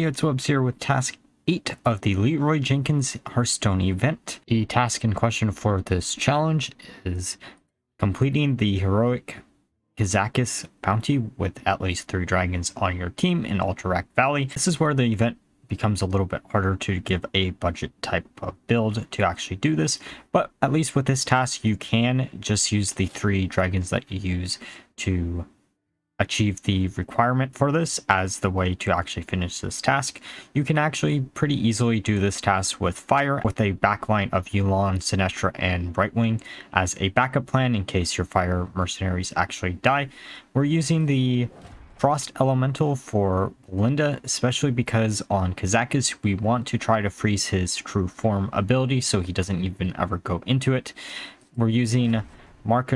it's Webs here with task 8 of the Leeroy Jenkins Hearthstone event. The task in question for this challenge is completing the Heroic Kazakus Bounty with at least 3 dragons on your team in Alterac Valley. This is where the event becomes a little bit harder to give a budget type of build to actually do this, but at least with this task you can just use the 3 dragons that you use to achieve the requirement for this as the way to actually finish this task. You can actually pretty easily do this task with fire with a backline of Yulon, Sinestra, and Brightwing as a backup plan in case your fire mercenaries actually die. We're using the Frost Elemental for Linda, especially because on Kazakus we want to try to freeze his true form ability so he doesn't even ever go into it. We're using Mark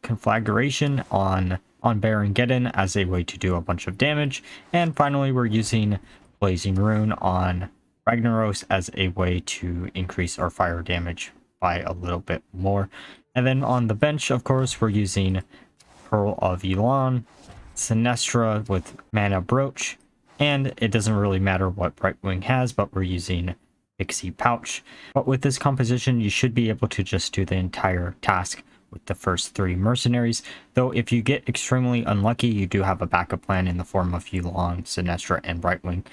Conflagration on Baron Geddon as a way to do a bunch of damage, and finally we're using Blazing Rune on Ragnaros as a way to increase our fire damage by a little bit more. And then on the bench, of course, we're using Pearl of Yulon, Sinestra with Mana Brooch, and it doesn't really matter what Brightwing has, but we're using Pixie Pouch. But with this composition, you should be able to just do the entire task with the first 3 mercenaries, though if you get extremely unlucky, you do have a backup plan in the form of Yulon, Sinestra, and Brightwing.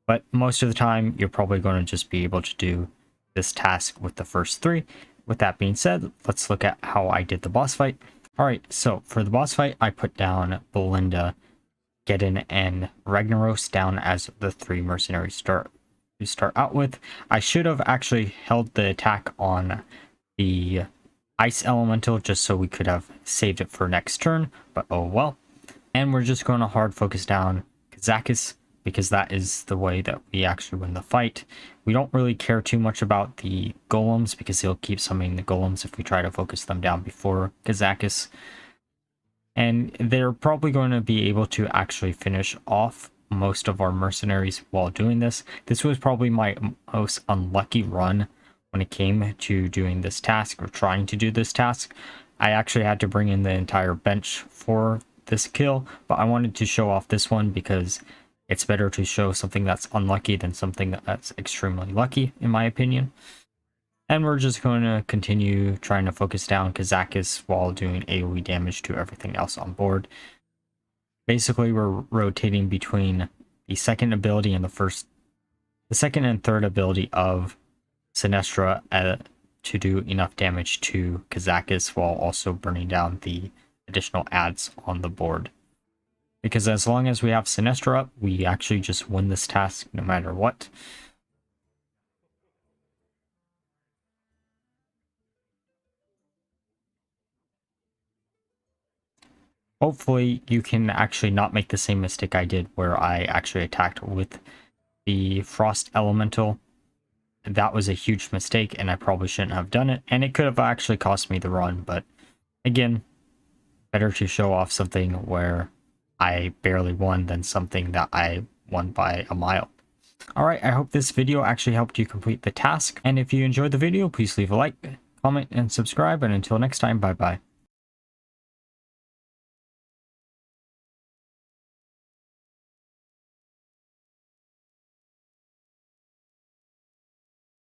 But most of the time, you're probably going to just be able to do this task with the first 3. With that being said, let's look at how I did the boss fight. Alright, so for the boss fight, I put down Belinda, Geddon, and Ragnaros down as the 3 mercenaries to start out with. I should have actually held the attack on the Ice Elemental just so we could have saved it for next turn, but oh well. And we're just going to hard focus down Kazakus because that is the way that we actually win the fight. We don't really care too much about the golems because he'll keep summoning the golems if we try to focus them down before Kazakus. And they're probably going to be able to actually finish off most of our mercenaries while doing this. This was probably my most unlucky run when it came to doing this task or trying to do this task. I actually had to bring in the entire bench for this kill, but I wanted to show off this one because it's better to show something that's unlucky than something that's extremely lucky, in my opinion. And we're just going to continue trying to focus down Kazakus while doing AoE damage to everything else on board. Basically, we're rotating between the second ability and the second and third ability of Sinestra to do enough damage to Kazakus while also burning down the additional adds on the board. Because as long as we have Sinestra up, we actually just win this task no matter what. Hopefully you can actually not make the same mistake I did where I actually attacked with the Frost Elemental. That was a huge mistake and I probably shouldn't have done it, and it could have actually cost me the run, but again, better to show off something where I barely won than something that I won by a mile. Alright, I hope this video actually helped you complete the task, and if you enjoyed the video, please leave a like, comment, and subscribe, and until next time, bye bye.